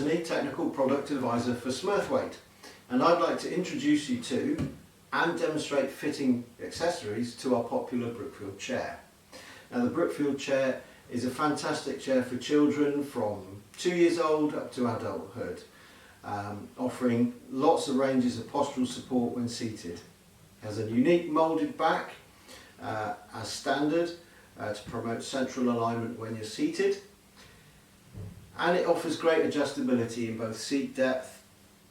Antony, Technical Product Advisor for Smirthwaite, and I'd like to introduce you to and demonstrate fitting accessories to our popular Brookfield chair. Now, the Brookfield chair is a fantastic chair for children from 2 years old up to adulthood, offering lots of ranges of postural support when seated. It has a unique moulded back as standard to promote central alignment when you're seated, and it offers great adjustability in both seat depth,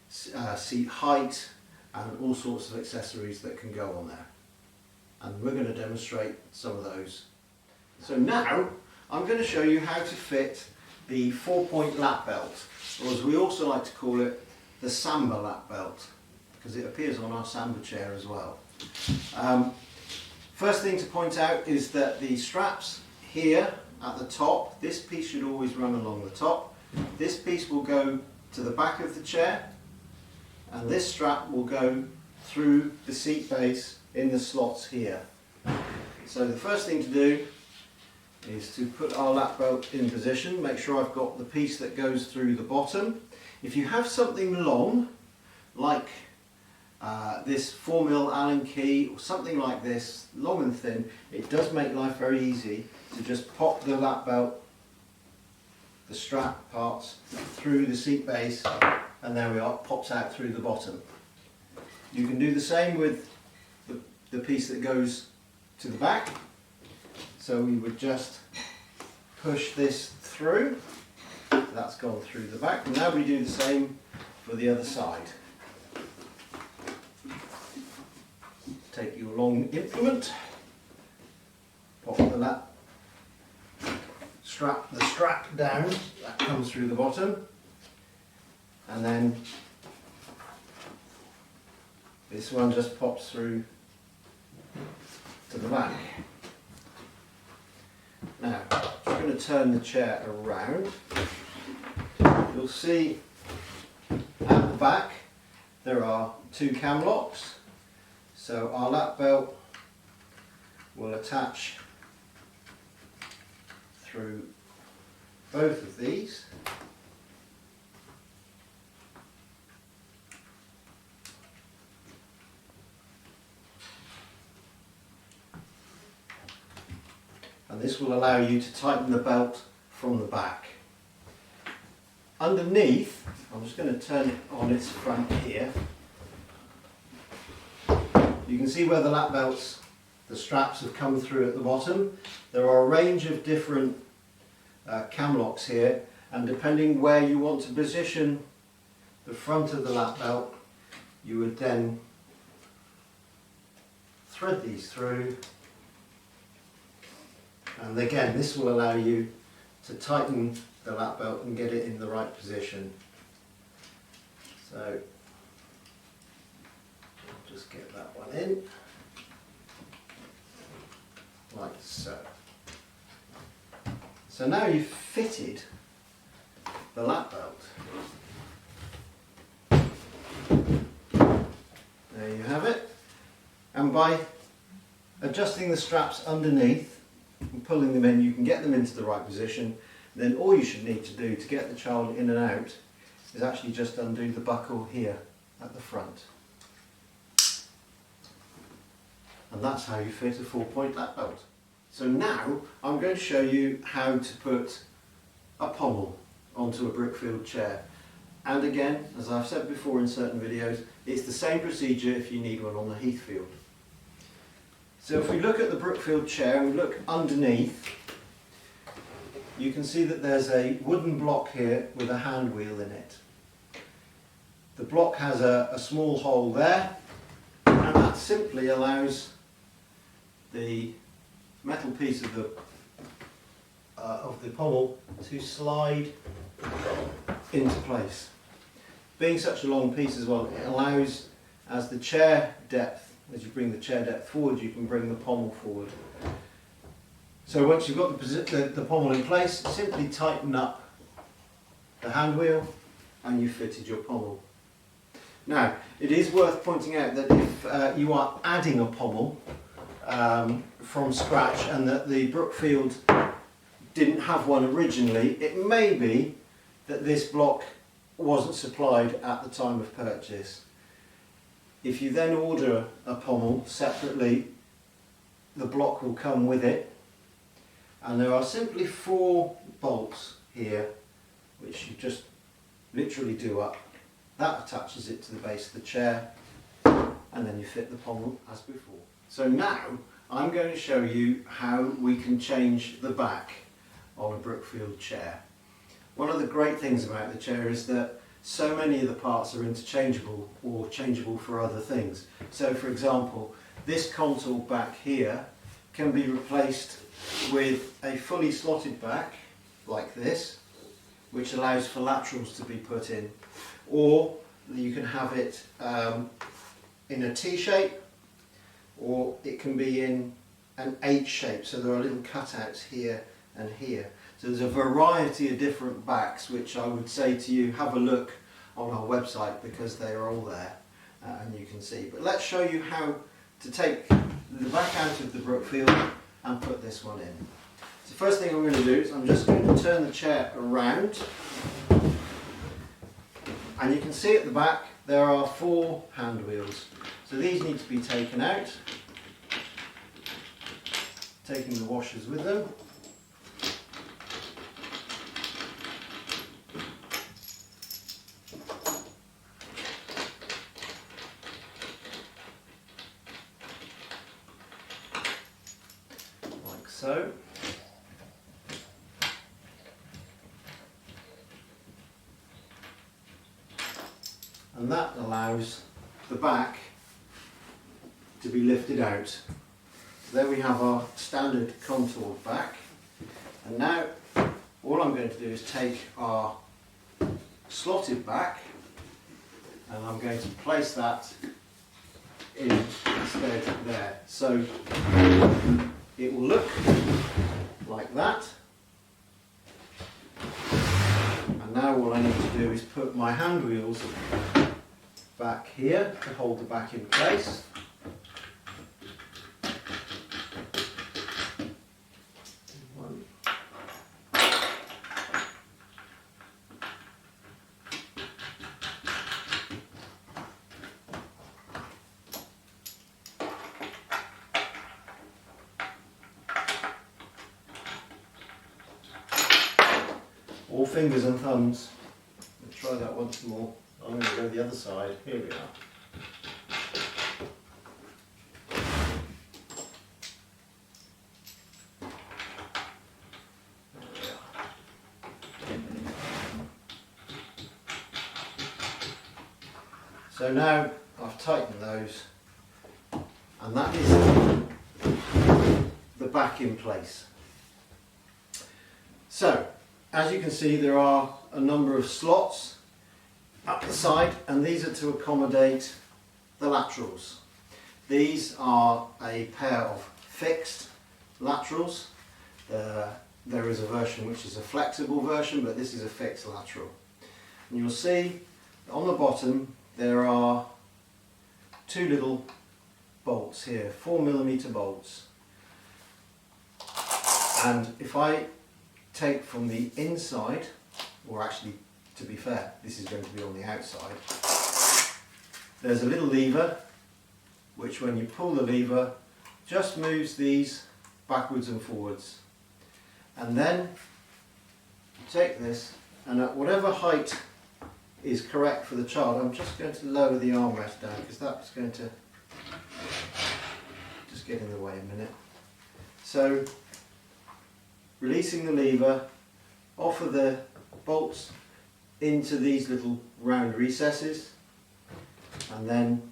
seat height, and all sorts of accessories that can go on there. And we're going to demonstrate some of those. So now I'm going to show you how to fit the 4-point lap belt, or as we also like to call it, the Samba lap belt, because it appears on our Samba chair as well. First thing to point out is that the straps here at the top, this piece should always run along the top. This piece will go to the back of the chair, and this strap will go through the seat base in the slots here. So the first thing to do is to put our lap belt in position. Make sure I've got the piece that goes through the bottom. If you have something long, like this 4mm Allen key or something like this, long and thin, it does make life very easy to just pop the lap belt, the strap parts, through the seat base, and there we are, pops out through the bottom. You can do the same with the piece that goes to the back. So we would just push this through. That's gone through the back. And now we do the same for the other side. Take your long implement, pop the strap down, that comes through the bottom, and then this one just pops through to the back. Now, I'm going to turn the chair around. You'll see at the back there are 2 cam locks. So our lap belt will attach through both of these. And this will allow you to tighten the belt from the back. Underneath, I'm just going to turn it on its front here. You can see where the lap belts, the straps have come through at the bottom. There are a range of different cam locks here, and depending where you want to position the front of the lap belt, you would then thread these through, and again this will allow you to tighten the lap belt and get it in the right position. So just get that one in, like so. So now you've fitted the lap belt. There you have it. And by adjusting the straps underneath and pulling them in, you can get them into the right position. Then all you should need to do to get the child in and out is actually just undo the buckle here at the front. And that's how you fit a 4-point lap belt. So now I'm going to show you how to put a pommel onto a Brookfield chair. And again, as I've said before in certain videos, it's the same procedure if you need one on the Heathfield. So if we look at the Brookfield chair and we look underneath, you can see that there's a wooden block here with a hand wheel in it. The block has a small hole there, and that simply allows the metal piece of the pommel to slide into place. Being such a long piece as well, it allows, as the chair depth, as you bring the chair depth forward, you can bring the pommel forward. So once you've got the pommel in place, simply tighten up the hand wheel and you've fitted your pommel. Now, it is worth pointing out that if you are adding a pommel from scratch and that the Brookfield didn't have one originally, it may be that this block wasn't supplied at the time of purchase. If you then order a pommel separately, the block will come with it, and there are simply 4 bolts here which you just literally do up. That attaches it to the base of the chair, and then you fit the pommel as before. So now I'm going to show you how we can change the back on a Brookfield chair. One of the great things about the chair is that so many of the parts are interchangeable or changeable for other things. So for example, this console back here can be replaced with a fully slotted back like this, which allows for laterals to be put in, or you can have it in a T shape, or it can be in an H shape, so there are little cutouts here and here. So there's a variety of different backs, which I would say to you, have a look on our website because they are all there and you can see. But let's show you how to take the back out of the Brookfield and put this one in. So first thing I'm going to do is I'm just going to turn the chair around, and you can see at the back there are 4 hand wheels. So these need to be taken out, taking the washers with them. Like so. And that allows the back to be lifted out. So there we have our standard contoured back, and now all I'm going to do is take our slotted back and I'm going to place that in instead there. So it will look like that, and now all I need to do is put my hand wheels back here to hold the back in place. All fingers and thumbs. Let's try that once more. I'm going to go the other side. Here we are. So now I've tightened those, and that is the back in place. So as you can see, there are a number of slots up the side, and these are to accommodate the laterals. These are a pair of fixed laterals. There is a version which is a flexible version, but this is a fixed lateral. And you'll see on the bottom there are 2 little bolts here, 4mm bolts. And if I take from the inside, or actually, to be fair, this is going to be on the outside, there's a little lever which, when you pull the lever, just moves these backwards and forwards. And then you take this, and at whatever height is correct for the child, I'm just going to lower the armrest down because that's going to just get in the way a minute. So releasing the lever, offer the bolts into these little round recesses, and then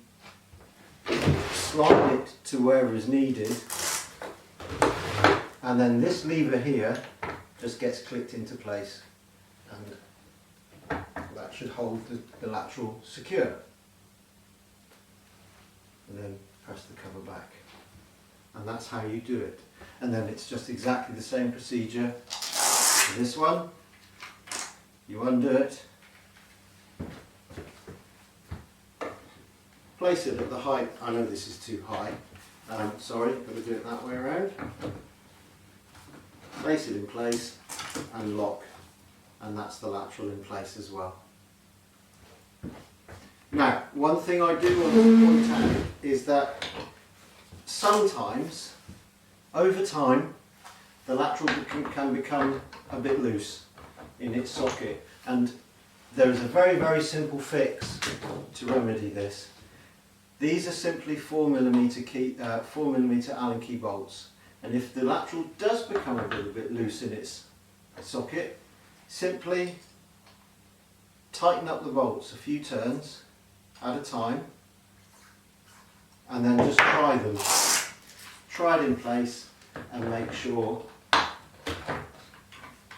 slide it to wherever is needed, and then this lever here just gets clicked into place, and that should hold the lateral secure. And then press the cover back, and that's how you do it. And then it's just exactly the same procedure for this one. You undo it, place it at the height. I know this is too high, sorry, got to do it that way around. Place it in place and lock, and that's the lateral in place as well. Now, one thing I do want to point out is that sometimes, over time, the lateral can become a bit loose in its socket, and there is a very, very simple fix to remedy this. These are simply 4mm Allen key bolts, and if the lateral does become a little bit loose in its socket, simply tighten up the bolts a few turns at a time, and then just try them. Try it in place and make sure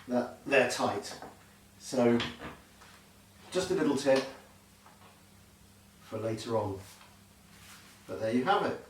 that they're tight. So, just a little tip for later on. But there you have it.